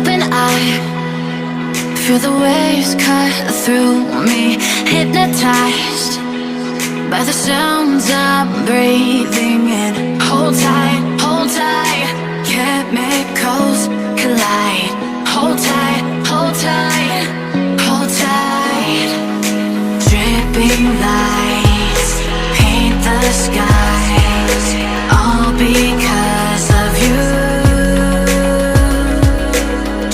open eye. Feel the waves cut through me, hypnotized by the sounds I'm breathing in. Hold tight, hold tight, chemicals collide. Hold tight, hold tight, hold tight. Dripping lights paint the skies, all because of you.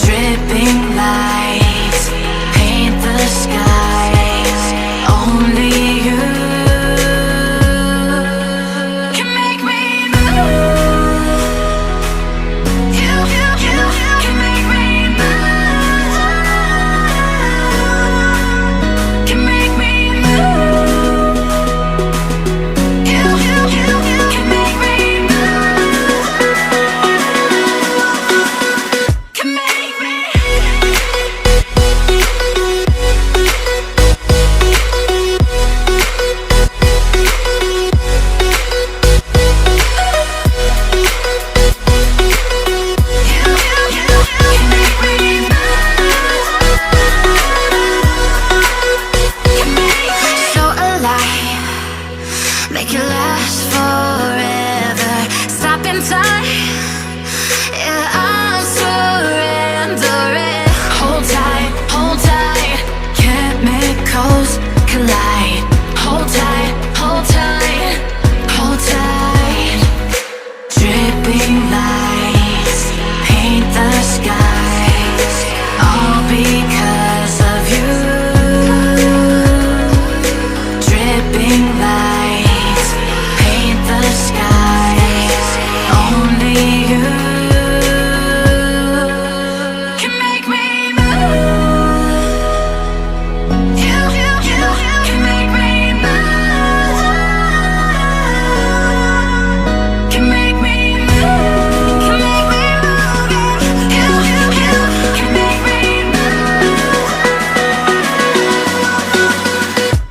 Dripping lights paint the skies, only you can make me move. You can make me move. Can make me move. You can make me move. Can make me. So alive, make it last forever. Stop in time, yeah, I'm surrendering. Hold tight, chemicals collide. Hold tight, hold tight, hold tight. Dripping lights paint the skies, all because of you. Dripping lights paint the skies, only you can make me move. You can make me move. Can make me move. Can make me move. You can make me move.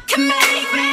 Can make me.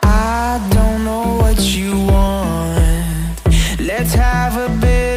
I don't know what you want. Let's have a bit